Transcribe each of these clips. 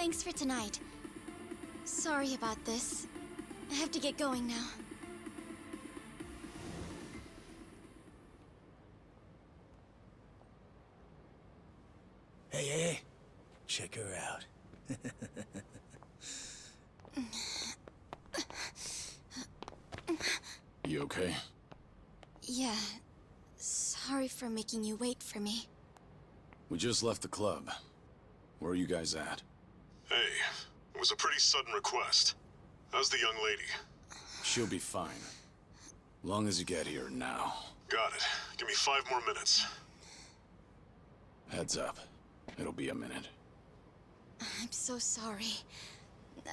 Thanks for tonight. Sorry about this. I have to get going now. Hey. Check her out. You okay? Yeah. Sorry for making you wait for me. We just left the club. Where are you guys at? Hey, it was a pretty sudden request. How's the young lady? She'll be fine. Long as you get here now. Got it. Give me 5 more minutes. Heads up. It'll be a minute. I'm so sorry.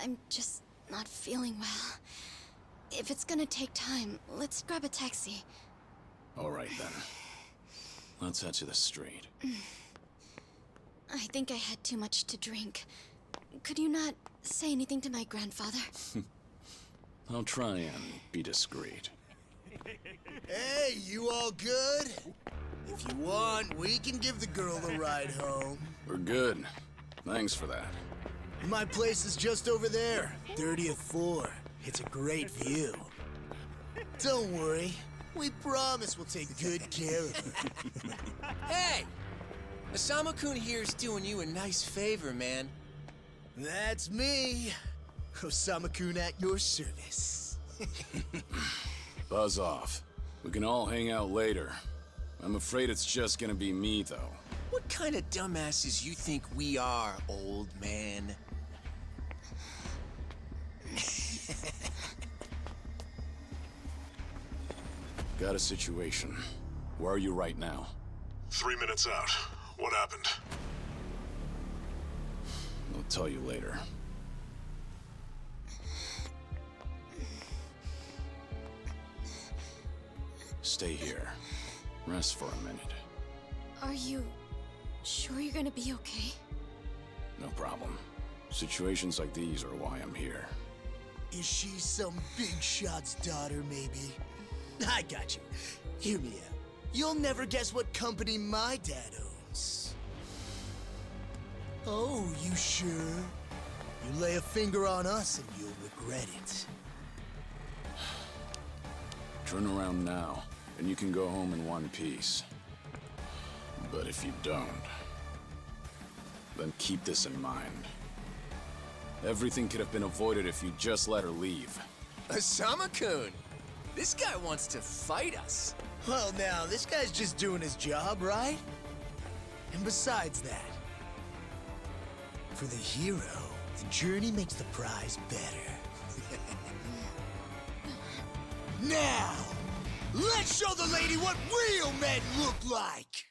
I'm just not feeling well. If it's gonna take time, let's grab a taxi. All right, then. Let's head to the street. I think I had too much to drink. Could you not say anything to my grandfather? I'll try and be discreet. Hey, you all good? If you want, we can give the girl a ride home. We're good. Thanks for that. My place is just over there, 30th floor. It's a great view. Don't worry. We promise we'll take good care of her. Hey! Osama-kun here's doing you a nice favor, man. That's me. Osama-kun at your service. Buzz off. We can all hang out later. I'm afraid it's just gonna be me, though. What kind of dumbasses you think we are, old man? Got a situation. Where are you right now? 3 minutes out. What happened? I'll tell you later. Stay here. Rest for a minute. Are you sure you're gonna be okay? No problem. Situations like these are why I'm here. Is she some big shot's daughter, maybe? I got you. Hear me out. You'll never guess what company my dad owns. Oh, you sure? You lay a finger on us and you'll regret it. Turn around now, and you can go home in one piece. But if you don't, then keep this in mind. Everything could have been avoided if you just let her leave. Osama-kun! This guy wants to fight us. Well, now, this guy's just doing his job, right? And besides that, for the hero, the journey makes the prize better. Now, let's show the lady what real men look like!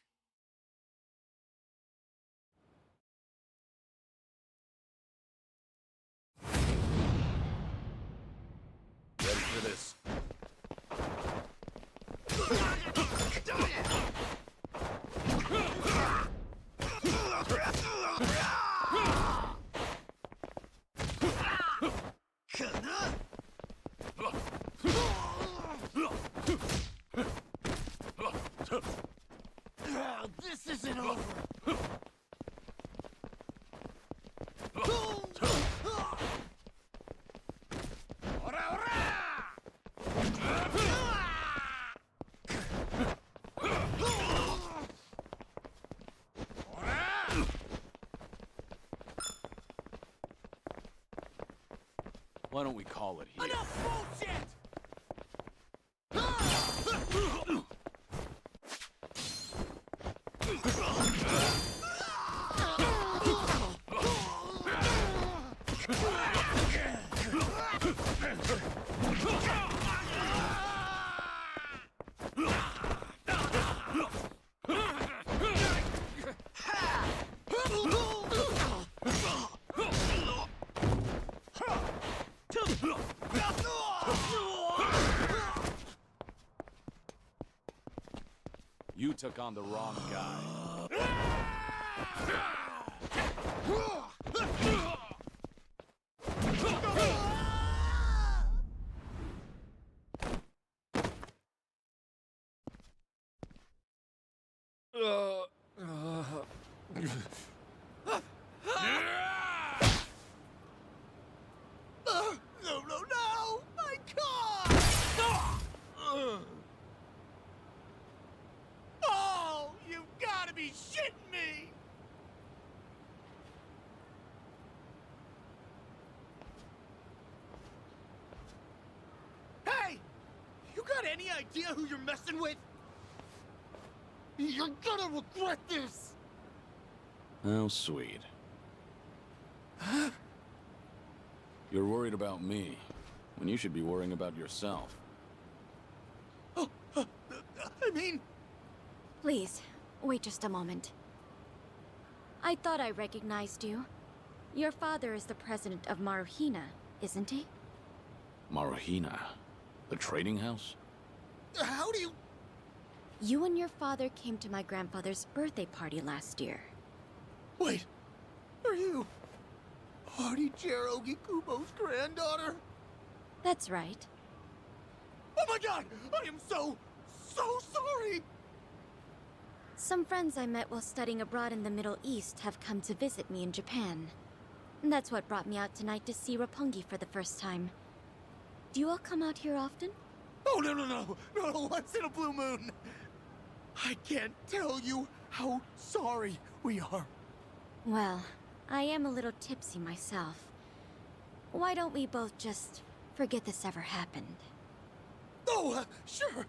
Ready for this? This isn't over! Why don't we call it here? Enough bullshit! You took on the wrong guy. shitting me! Hey! You got any idea who you're messing with? You're gonna regret this! How sweet. You're worried about me, when you should be worrying about yourself. I mean... Please, wait just a moment. I thought I recognized you. Your father is the president of Maruhina, isn't he? Maruhina? The trading house? How do you... You and your father came to my grandfather's birthday party last year. Wait, are you... Artie-Jero Gikubo's granddaughter? That's right. Oh my god! I am so sorry! Some friends I met while studying abroad in the Middle East have come to visit me in Japan. That's what brought me out tonight to see Roppongi for the first time. Do you all come out here often? Oh, no, once in a blue moon! I can't tell you how sorry we are. Well, I am a little tipsy myself. Why don't we both just forget this ever happened? Oh, sure.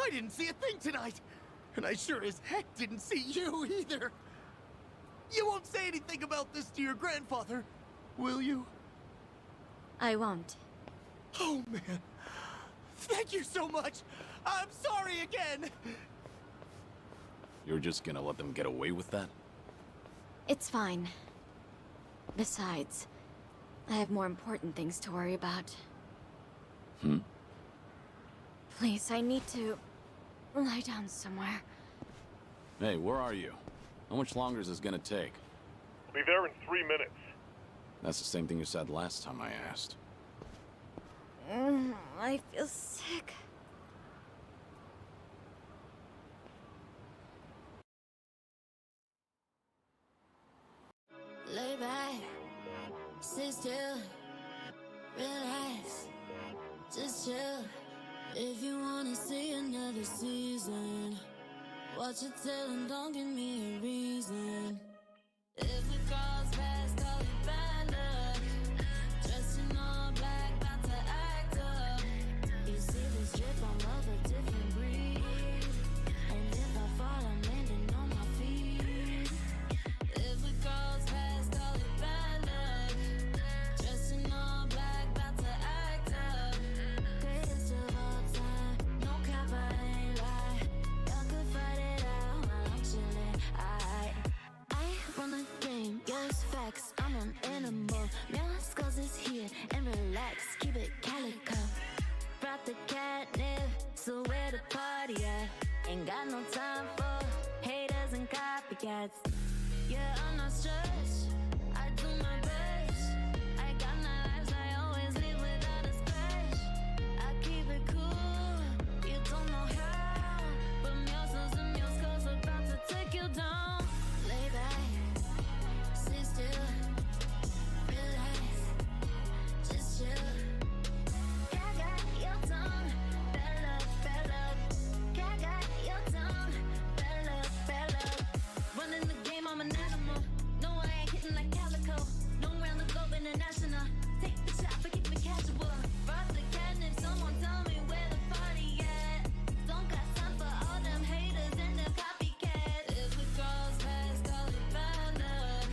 I didn't see a thing tonight. And I sure as heck didn't see you either. You won't say anything about this to your grandfather, will you? I won't. Oh, man. Thank you so much. I'm sorry again. You're just gonna let them get away with that? It's fine. Besides, I have more important things to worry about. Please, I need to lie down somewhere. Hey, where are you? How much longer is this gonna take? I'll be there in 3 minutes. That's the same thing you said last time I asked. I feel sick. Lay back, sit still, relax, just chill. If you wanna see another season, watch it tell and don't give me a reason. If it cross paths, call it bad luck. Dressed in all black, about to act up. You see this drip, I'm of a different breed. And if I fall, I'm landing on my feet. If it cross paths, call it bad luck. Dressed in all black, about to act up. Greatest of all time, no cap, I ain't lie. Y'all could fight it out while I'm chillin'. I run the game, yes, facts. I'm an animal. Meows cause it's here and relax. Keep it calico. Brought the catnip, so where the party at? Ain't got no time for haters and copycats. Yeah, I'm not stressed. I do my best. I got knives, I always leave without a scratch. I keep it cool, you don't know how. But meals and meals cause about to take you down. Lay back, sit still, relax, just chill. Gaga your tongue, bella. Gaga your tongue, bella. Running the game, I'm an animal. No, I ain't hitting like calico. No round the globe international. Take the shot, but keep it casual. Brought the catnip, someone tell me where the party at. Don't got time for all them haters and them copycats. If we cross paths, call it bad luck.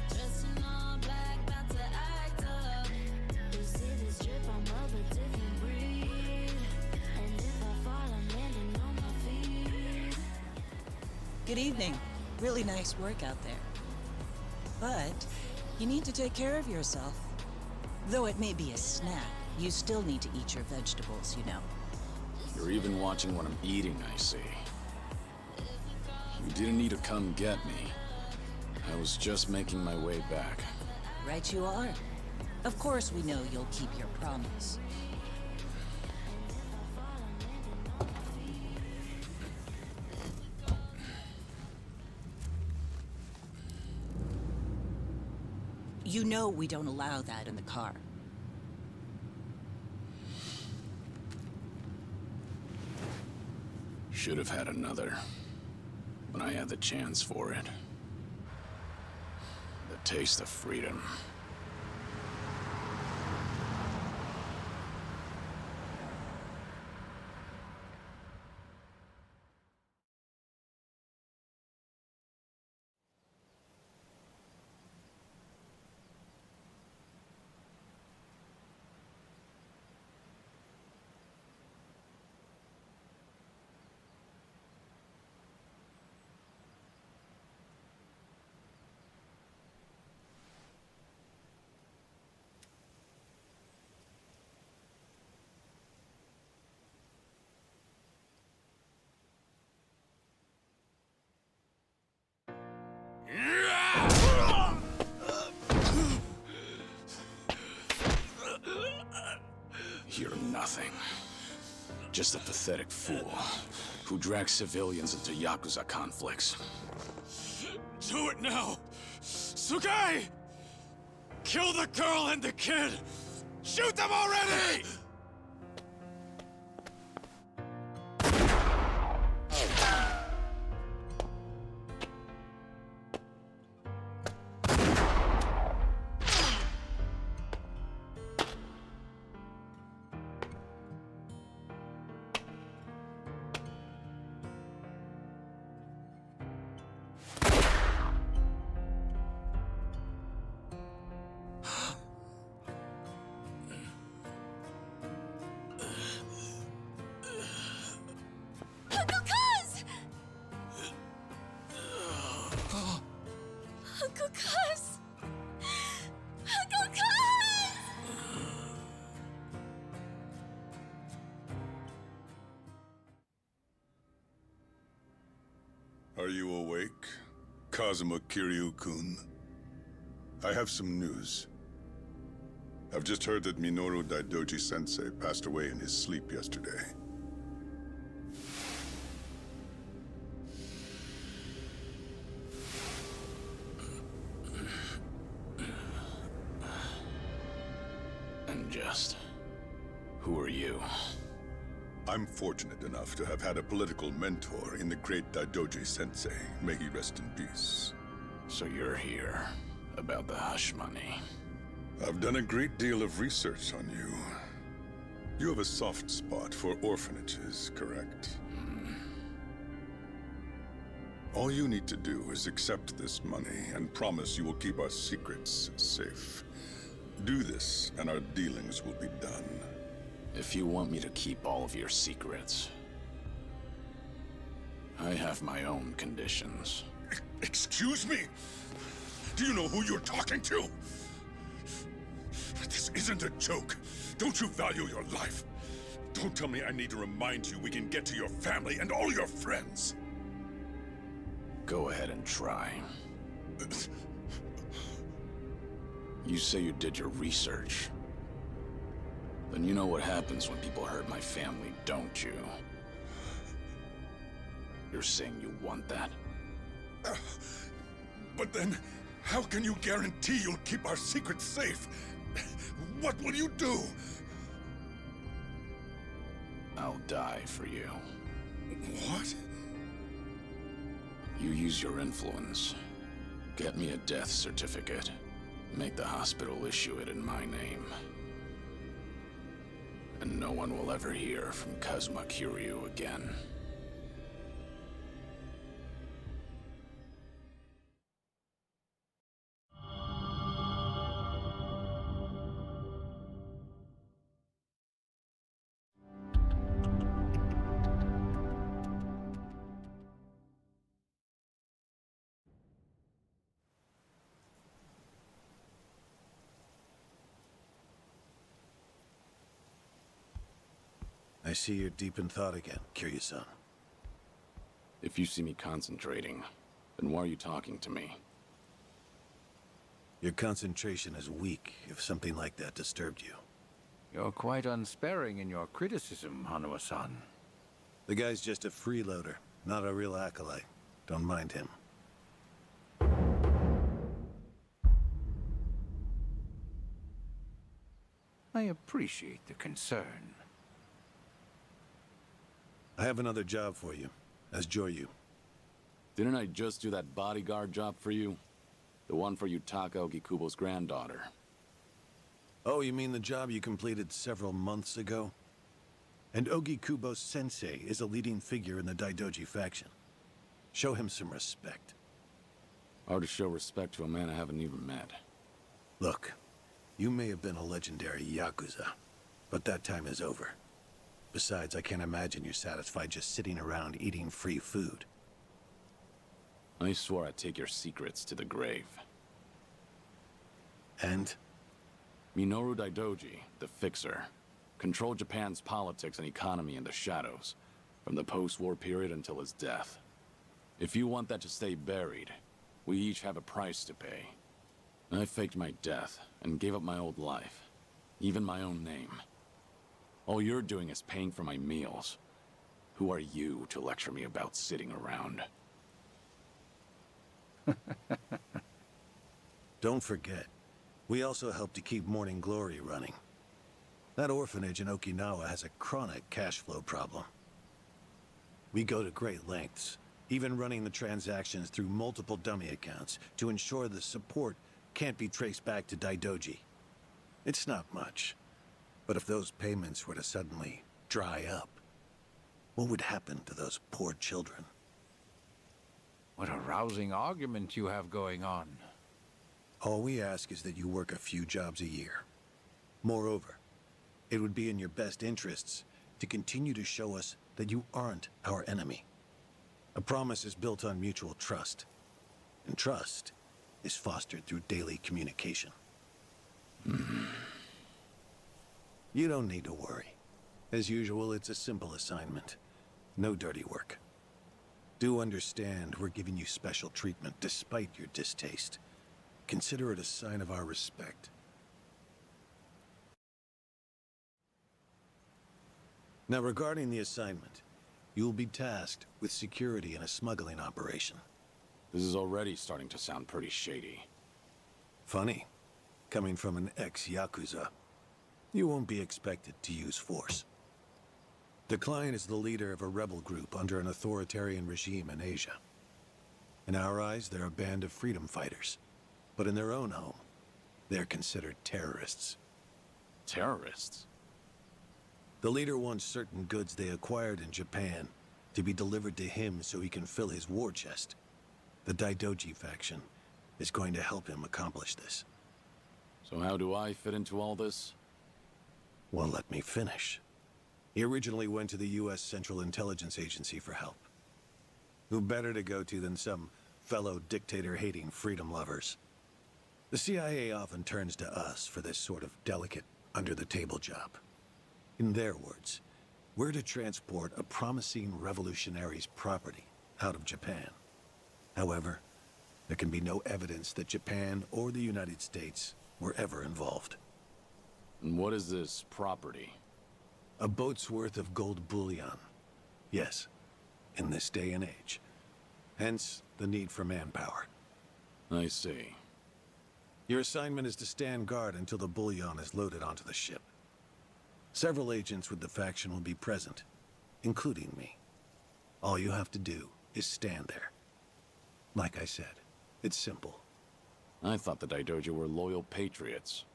Dressed in all black, about to act up. You see this drip, I'm of a different breed. And if I fall, I'm landing on my feet. Good evening. Really nice work out there. But you need to take care of yourself. Though it may be a snack, you still need to eat your vegetables, you know. You're even watching what I'm eating, I see. You didn't need to come get me. I was just making my way back. Right you are. Of course we know you'll keep your promise. You know we don't allow that in the car. Should have had another. when I had the chance for it. The taste of freedom. You're nothing. Just a pathetic fool who drags civilians into Yakuza conflicts. Do it now! Sugai! Kill the girl and the kid! Shoot them already! Uncle Cuz! Uncle Cuz! Uncle Cuz! Are you awake, Kazuma Kiryu-kun? I have some news. I've just heard that Minoru Daidoji-sensei passed away in his sleep yesterday. And just... who are you? I'm fortunate enough to have had a political mentor in the great Daidoji-sensei. May he rest in peace. So you're here about the hush money. I've done a great deal of research on you. You have a soft spot for orphanages, correct? All you need to do is accept this money and promise you will keep our secrets safe. Do this, and our dealings will be done. If you want me to keep all of your secrets, I have my own conditions. Excuse me? Do you know who you're talking to? This isn't a joke. Don't you value your life? Don't tell me I need to remind you we can get to your family and all your friends. Go ahead and try. You say you did your research. Then you know what happens when people hurt my family, don't you? You're saying you want that? But then, how can you guarantee you'll keep our secrets safe? What will you do? I'll die for you. What? You use your influence. Get me a death certificate. Make the hospital issue it in my name. And no one will ever hear from Kazuma Kiryu again. I see you're deep in thought again, Kiryu-san. If you see me concentrating, then why are you talking to me? Your concentration is weak if something like that disturbed you. You're quite unsparing in your criticism, Hanuma-san. The guy's just a freeloader, not a real acolyte. Don't mind him. I appreciate the concern. I have another job for you, as Joryu. Didn't I just do that bodyguard job for you? The one for Yutaka Ogikubo's granddaughter. Oh, you mean the job you completed several months ago? And Ogikubo's sensei is a leading figure in the Daidoji faction. Show him some respect. Hard to show respect to a man I haven't even met. Look, you may have been a legendary Yakuza, but that time is over. Besides, I can't imagine you're satisfied just sitting around eating free food. I swore I'd take your secrets to the grave. And? Minoru Daidoji, the Fixer, controlled Japan's politics and economy in the shadows, from the post-war period until his death. If you want that to stay buried, we each have a price to pay. I faked my death and gave up my old life, even my own name. All you're doing is paying for my meals. Who are you to lecture me about sitting around? Don't forget, we also help to keep Morning Glory running. That orphanage in Okinawa has a chronic cash flow problem. We go to great lengths, even running the transactions through multiple dummy accounts to ensure the support can't be traced back to Daidoji. It's not much, but if those payments were to suddenly dry up, what would happen to those poor children? What a rousing argument you have going on. All we ask is that you work a few jobs a year. Moreover, it would be in your best interests to continue to show us that you aren't our enemy. A promise is built on mutual trust, and trust is fostered through daily communication. You don't need to worry. As usual, it's a simple assignment. No dirty work. Do understand we're giving you special treatment despite your distaste. Consider it a sign of our respect. Now, regarding the assignment, you'll be tasked with security in a smuggling operation. This is already starting to sound pretty shady. Funny, coming from an ex-Yakuza. You won't be expected to use force. The client is the leader of a rebel group under an authoritarian regime in Asia. In our eyes, they're a band of freedom fighters. But in their own home, they're considered terrorists. Terrorists? The leader wants certain goods they acquired in Japan to be delivered to him so he can fill his war chest. The Daidoji faction is going to help him accomplish this. So how do I fit into all this? Well, let me finish. He originally went to the U.S. Central Intelligence Agency for help. Who better to go to than some fellow dictator-hating freedom lovers? The CIA often turns to us for this sort of delicate, under-the-table job. In their words, we're to transport a promising revolutionary's property out of Japan. However, there can be no evidence that Japan or the United States were ever involved. And what is this property? A boat's worth of gold bullion. Yes, in this day and age. Hence, the need for manpower. I see. Your assignment is to stand guard until the bullion is loaded onto the ship. Several agents with the faction will be present, including me. All you have to do is stand there. Like I said, it's simple. I thought the Daidoji were loyal patriots.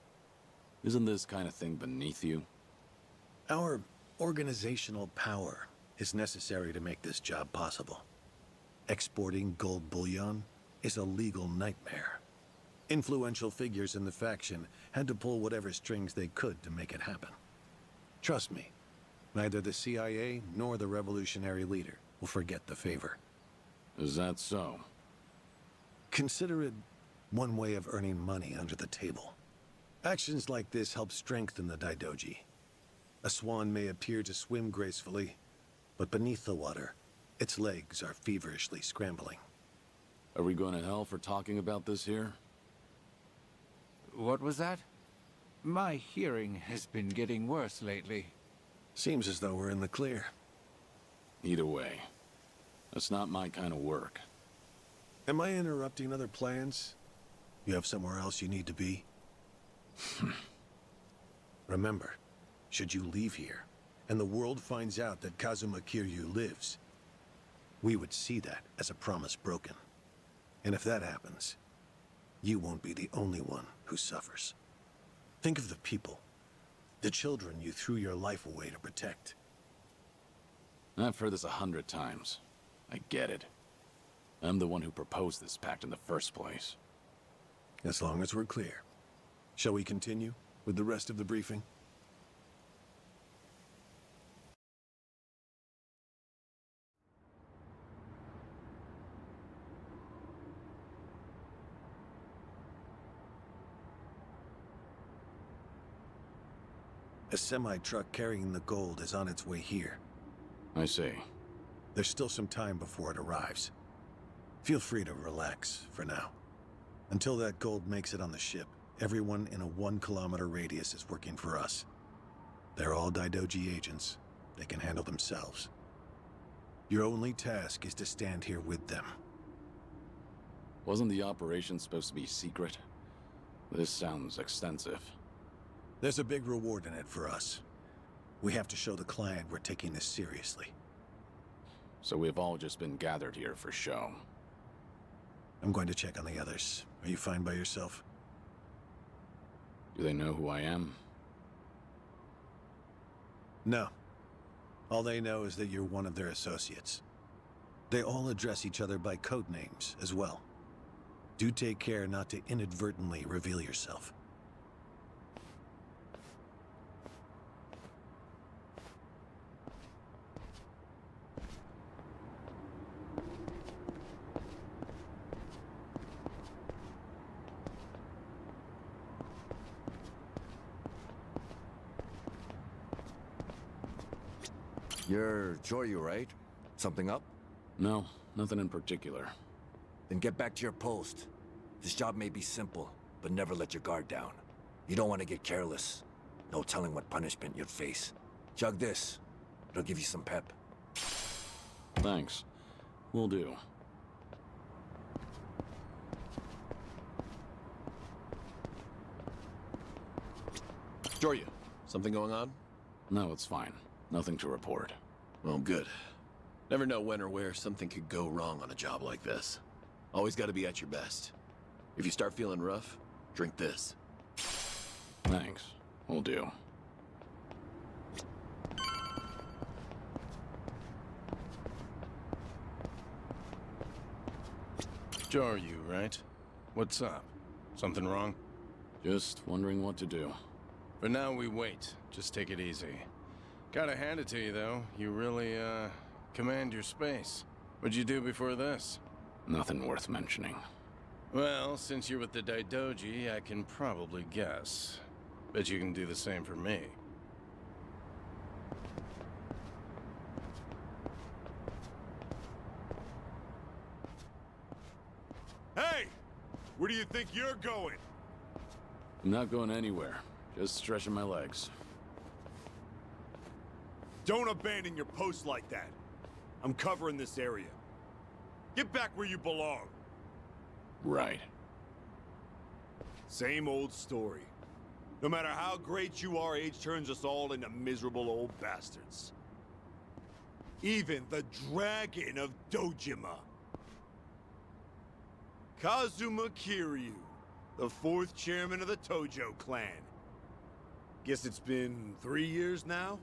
Isn't this kind of thing beneath you? Our organizational power is necessary to make this job possible. Exporting gold bullion is a legal nightmare. Influential figures in the faction had to pull whatever strings they could to make it happen. Trust me, neither the CIA nor the revolutionary leader will forget the favor. Is that so? Consider it one way of earning money under the table. Actions like this help strengthen the Daidoji. A swan may appear to swim gracefully, but beneath the water, its legs are feverishly scrambling. Are we going to hell for talking about this here? What was that? My hearing has been getting worse lately. Seems as though we're in the clear. Either way, that's not my kind of work. Am I interrupting other plans? You have somewhere else you need to be? Remember, should you leave here, and the world finds out that Kazuma Kiryu lives, We would see that as a promise broken. And if that happens, you won't be the only one who suffers. Think of the people, the children you threw your life away to protect. I've heard this 100 times. I get it. I'm the one who proposed this pact in the first place. As long as we're clear. Shall we continue with the rest of the briefing? A semi-truck carrying the gold is on its way here. I see. There's still some time before it arrives. Feel free to relax for now. Until that gold makes it on the ship, everyone in a 1-kilometer radius is working for us. They're all Daidoji agents. They can handle themselves. Your only task is to stand here with them. Wasn't the operation supposed to be secret? This sounds extensive. There's a big reward in it for us. We have to show the client we're taking this seriously. So we've all just been gathered here for show. I'm going to check on the others. Are you fine by yourself? Do they know who I am? No. All they know is that you're one of their associates. They all address each other by code names as well. Do take care not to inadvertently reveal yourself. You're Joryu, right? Something up? No, nothing in particular. Then get back to your post. This job may be simple, but never let your guard down. You don't want to get careless. No telling what punishment you'd face. Chug this. It'll give you some pep. Thanks. Will do. Joryu, something going on? No, it's fine. Nothing to report. Well, good. Never know when or where something could go wrong on a job like this. Always gotta be at your best. If you start feeling rough, drink this. Thanks. Will do. Joryu, right? What's up? Something wrong? Just wondering what to do. For now, we wait. Just take it easy. Gotta hand it to you, though. You really, command your space. What'd you do before this? Nothing worth mentioning. Well, since you're with the Daidoji, I can probably guess. Bet you can do the same for me. Hey! Where do you think you're going? I'm not going anywhere. Just stretching my legs. Don't abandon your post like that. I'm covering this area. Get back where you belong. Right. Same old story. No matter how great you are, age turns us all into miserable old bastards. Even the Dragon of Dojima. Kazuma Kiryu, the 4th chairman of the Tojo clan. Guess it's been 3 years now?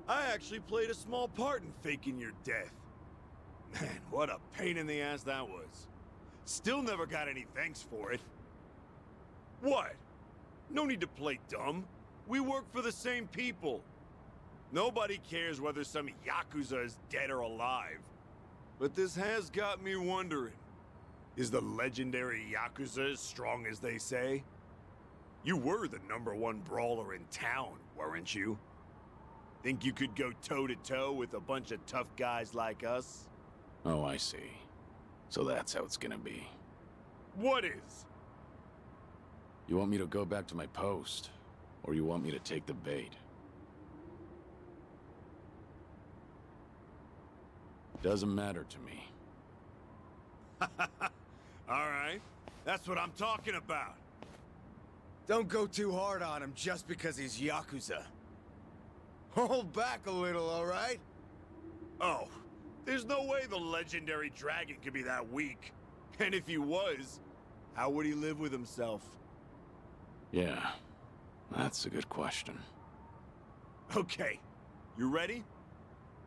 I actually played a small part in faking your death. Man, what a pain in the ass that was. Still never got any thanks for it. What? No need to play dumb. We work for the same people. Nobody cares whether some Yakuza is dead or alive. But this has got me wondering. Is the legendary Yakuza as strong as they say? You were the #1 brawler in town, weren't you? Think you could go toe-to-toe with a bunch of tough guys like us? Oh, I see. So that's how it's gonna be. What is? You want me to go back to my post? Or you want me to take the bait? Doesn't matter to me. All right. That's what I'm talking about. Don't go too hard on him just because he's Yakuza. Hold back a little, all right? Oh, There's no way the legendary dragon could be that weak. And if he was, how would he live with himself? Yeah, that's a good question. Okay, you ready?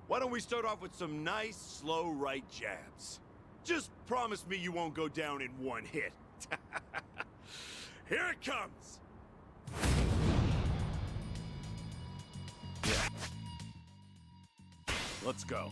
Why don't we start off with some nice, slow right jabs? Just promise me you won't go down in one hit. Here it comes! Yeah. Let's go.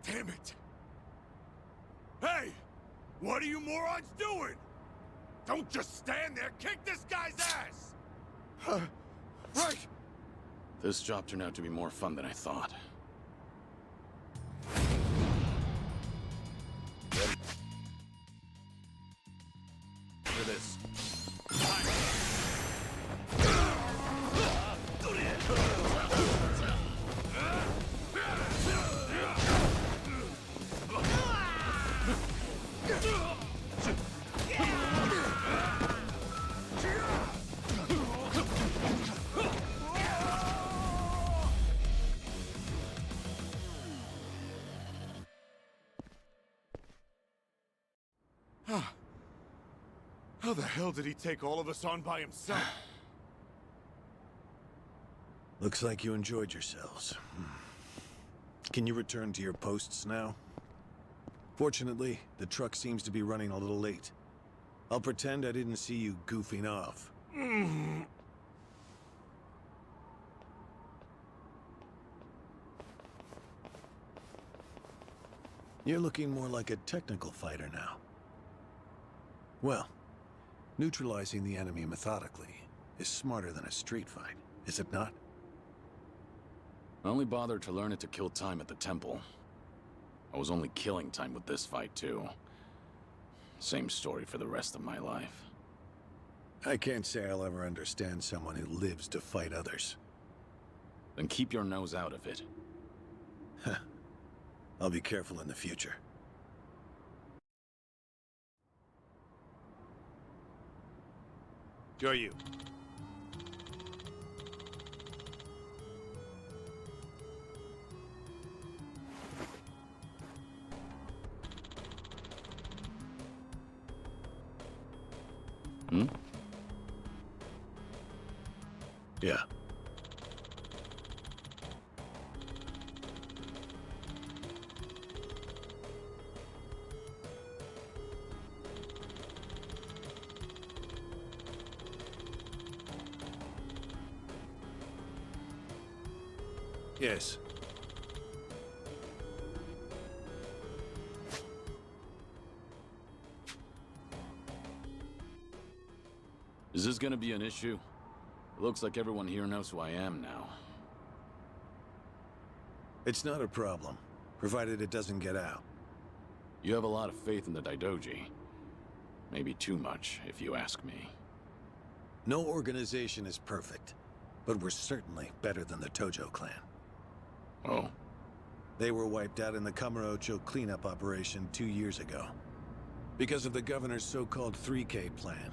Damn it! Hey! What are you morons doing? Don't just stand there, kick this guy's ass! Right! This job turned out to be more fun than I thought. Ready? For this. How the hell did he take all of us on by himself? Looks like you enjoyed yourselves. Can you return to your posts now? Fortunately, the truck seems to be running a little late. I'll pretend I didn't see you goofing off. You're looking more like a technical fighter now. Well, neutralizing the enemy methodically is smarter than a street fight, is it not? I only bothered to learn it to kill time at the temple. I was only killing time with this fight, too. Same story for the rest of my life. I can't say I'll ever understand someone who lives to fight others. Then keep your nose out of it. I'll be careful in the future. Go you. Hmm? Yeah. Yes. Is this gonna be an issue? It looks like everyone here knows who I am now. It's not a problem, provided it doesn't get out. You have a lot of faith in the Daidoji. Maybe too much, if you ask me. No organization is perfect, but we're certainly better than the Tojo clan. Oh? They were wiped out in the Kamurocho cleanup operation 2 years ago. Because of the governor's so-called 3K plan.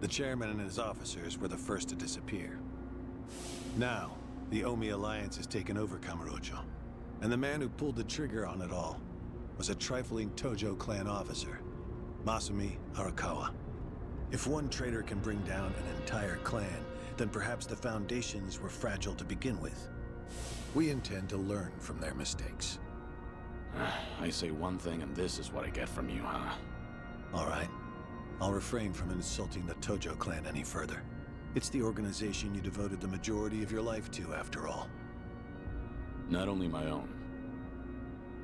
The chairman and his officers were the first to disappear. Now, the Omi Alliance has taken over Kamurocho, and the man who pulled the trigger on it all was a trifling Tojo clan officer, Masumi Arakawa. If one traitor can bring down an entire clan, then perhaps the foundations were fragile to begin with. We intend to learn from their mistakes. I say one thing and this is what I get from you, huh? All right. I'll refrain from insulting the Tojo clan any further. It's the organization you devoted the majority of your life to, after all. Not only my own.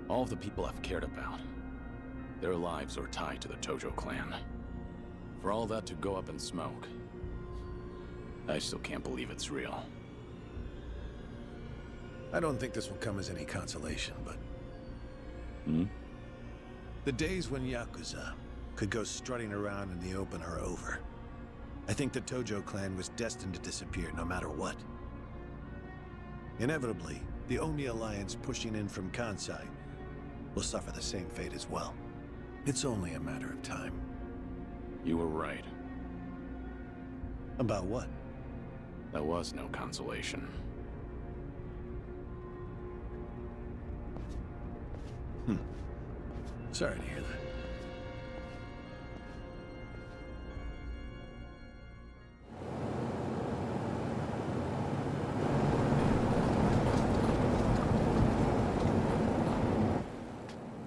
All of the people I've cared about. Their lives are tied to the Tojo clan. For all that to go up in smoke, I still can't believe it's real. I don't think this will come as any consolation, but... Hmm? The days when Yakuza could go strutting around in the open are over. I think the Tojo clan was destined to disappear no matter what. Inevitably, the Oni alliance pushing in from Kansai will suffer the same fate as well. It's only a matter of time. You were right. About what? That was no consolation. Sorry to hear that.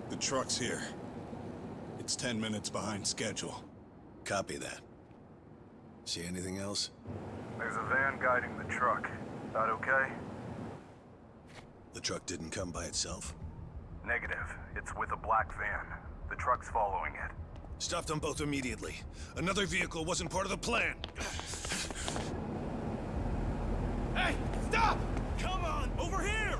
The truck's here. It's 10 minutes behind schedule. Copy that. See anything else? There's a van guiding the truck. That okay? The truck didn't come by itself? Negative. It's with a black van. The truck's following it. Stop them both immediately. Another vehicle wasn't part of the plan. Hey, stop! Come on, over here!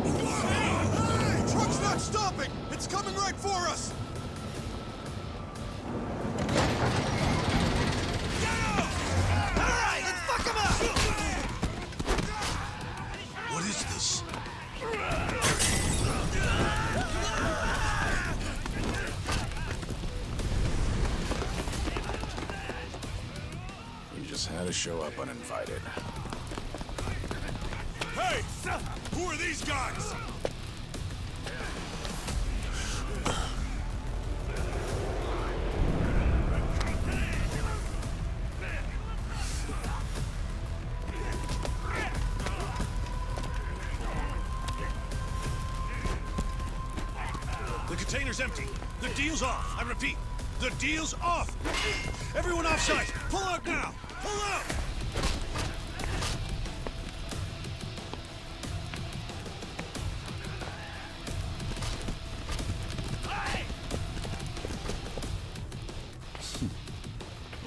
Hey! Truck's not stopping! It's coming right for us! Alright, let's fuck him up! What is this? You just had to show up uninvited. Hey! Who are these guys? The container's empty. The deal's off. I repeat, the deal's off. Everyone offside. Pull out now. Pull out.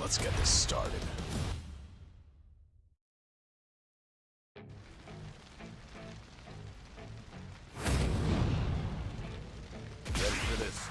Let's get this started. Ready for this?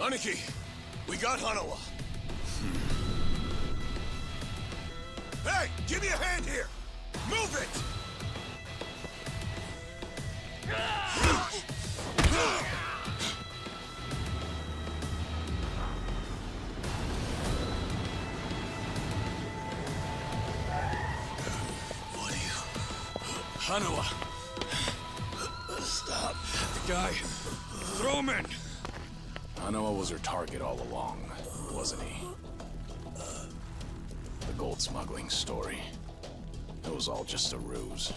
Aniki, we got Hanawa. Hey, give me a hand here! Move it! What are you... Hanawa! Stop. The guy, throw him in! Hanawa was her target all along, wasn't he? old smuggling story. It was all just a ruse.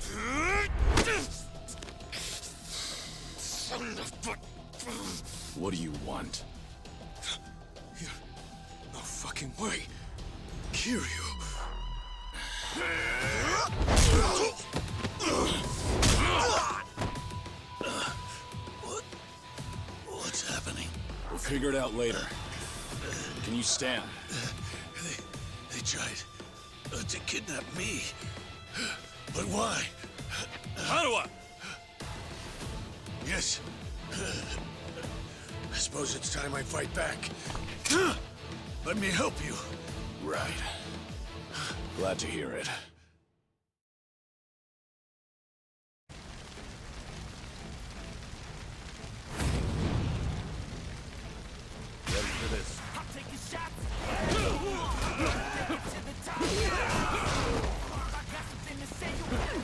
Son of a... What do you want? No fucking way. Kiryu. What's happening? We'll figure it out later. Can you stand? They tried to kidnap me. But why? Hanawa! Yes. I suppose it's time I fight back. Let me help you. Right. Glad to hear it. Ready for this? I'm taking shots. To the top. I got something to say. You better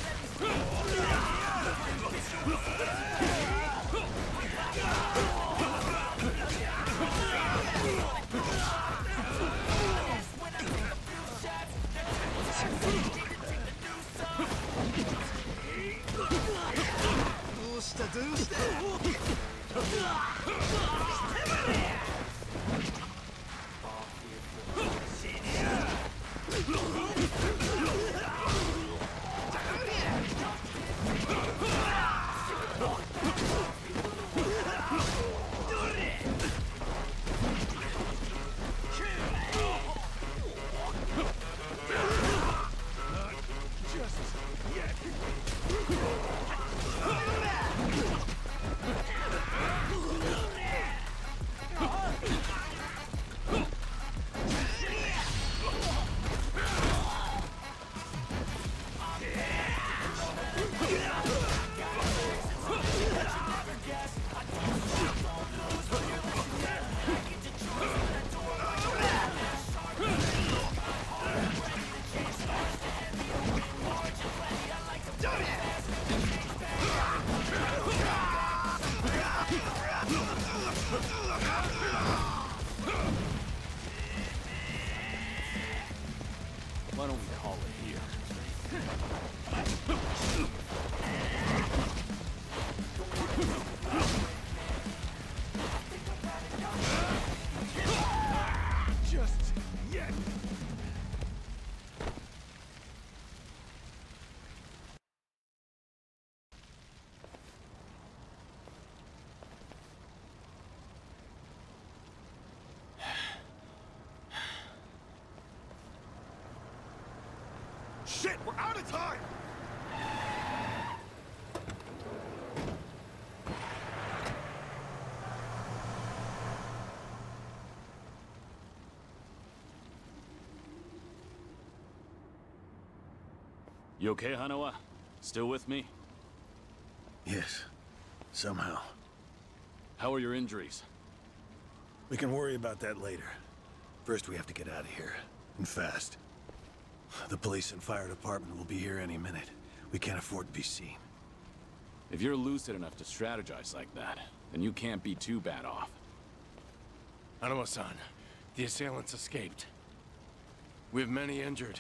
Why don't we call it here? Just yet. Shit, we're out of time! You okay, Hanawa? Still with me? Yes. Somehow. How are your injuries? We can worry about that later. First, we have to get out of here. And fast. The police and fire department will be here any minute. We can't afford to be seen. If you're lucid enough to strategize like that, then you can't be too bad off. Hanawa-san, the assailants escaped. We have many injured,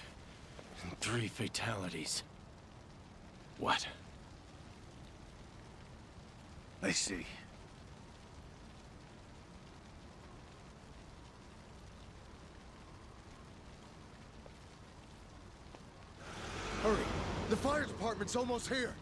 and 3 fatalities. What? I see. Hurry! The fire department's almost here!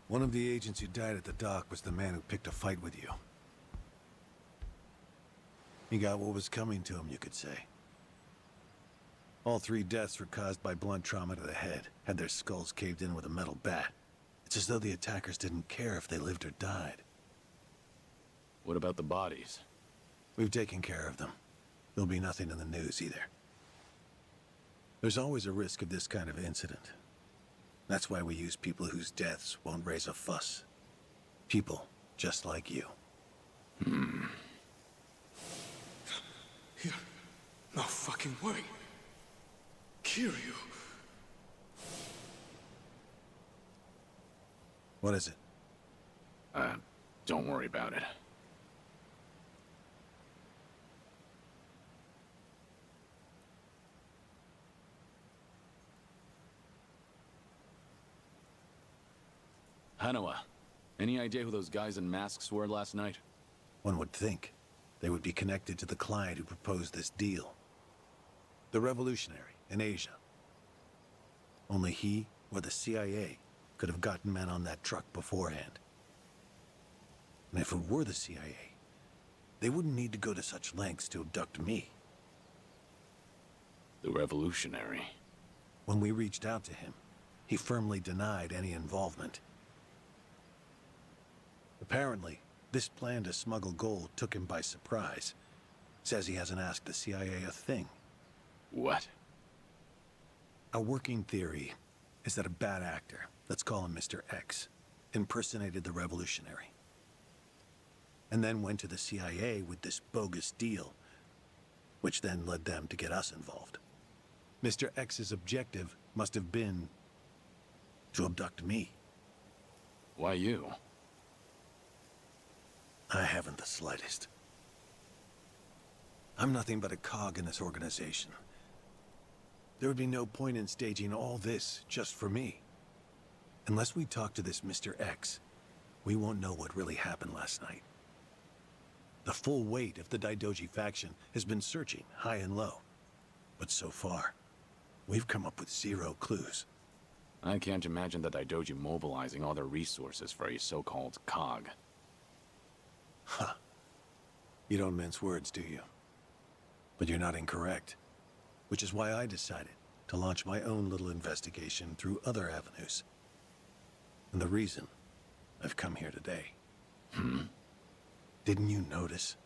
One of the agents who died at the dock was the man who picked a fight with you. He got what was coming to him, you could say. All 3 deaths were caused by blunt trauma to the head, had their skulls caved in with a metal bat. It's as though the attackers didn't care if they lived or died. What about the bodies? We've taken care of them. There'll be nothing in the news either. There's always a risk of this kind of incident. That's why we use people whose deaths won't raise a fuss. People just like you. No fucking way. Kiryu. What is it? Don't worry about it. Hanawa, any idea who those guys in masks were last night? One would think they would be connected to the client who proposed this deal. The revolutionary in Asia. Only he or the CIA could have gotten men on that truck beforehand. And if it were the CIA, they wouldn't need to go to such lengths to abduct me. The revolutionary. When we reached out to him, he firmly denied any involvement. Apparently, this plan to smuggle gold took him by surprise. Says he hasn't asked the CIA a thing. What? A working theory is that a bad actor, let's call him Mr. X, impersonated the revolutionary. And then went to the CIA with this bogus deal, which then led them to get us involved. Mr. X's objective must have been to abduct me. Why you? I haven't the slightest. I'm nothing but a cog in this organization. There would be no point in staging all this just for me. Unless we talk to this Mr. X, we won't know what really happened last night. The full weight of the Daidoji faction has been searching high and low. But so far, we've come up with zero clues. I can't imagine the Daidoji mobilizing all their resources for a so-called cog. Huh. You don't mince words, do you? But you're not incorrect. Which is why I decided to launch my own little investigation through other avenues. And the reason I've come here today. Didn't you notice?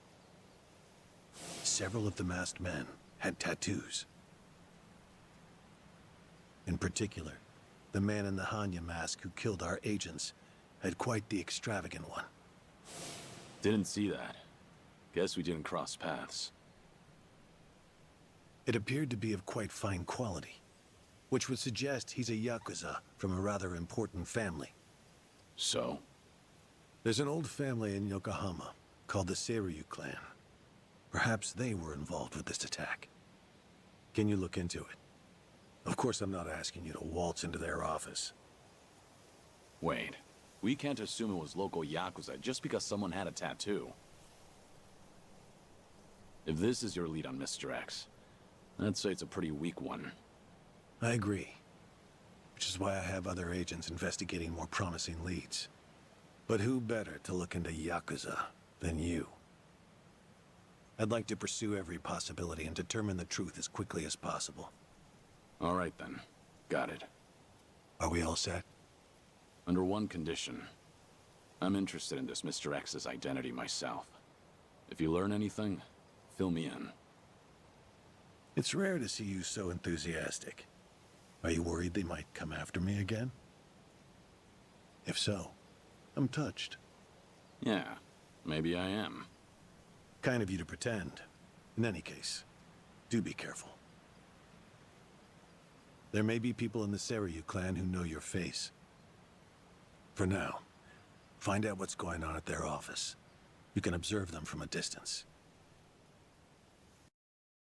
Several of the masked men had tattoos. In particular, the man in the Hanya mask who killed our agents had quite the extravagant one. Didn't see that. Guess we didn't cross paths. It appeared to be of quite fine quality, which would suggest he's a Yakuza from a rather important family. So? There's an old family in Yokohama called the Seiryu clan. Perhaps they were involved with this attack. Can you look into it? Of course, I'm not asking you to waltz into their office. Wait. We can't assume it was local Yakuza just because someone had a tattoo. If this is your lead on Mr. X, I'd say it's a pretty weak one. I agree. Which is why I have other agents investigating more promising leads. But who better to look into Yakuza than you? I'd like to pursue every possibility and determine the truth as quickly as possible. All right then. Got it. Are we all set? Under one condition. I'm interested in this Mr. X's identity myself. If you learn anything, fill me in. It's rare to see you so enthusiastic. Are you worried they might come after me again? If so, I'm touched. Yeah, maybe I am. Kind of you to pretend. In any case, do be careful. There may be people in the Seiryu clan who know your face. For now, find out what's going on at their office. You can observe them from a distance.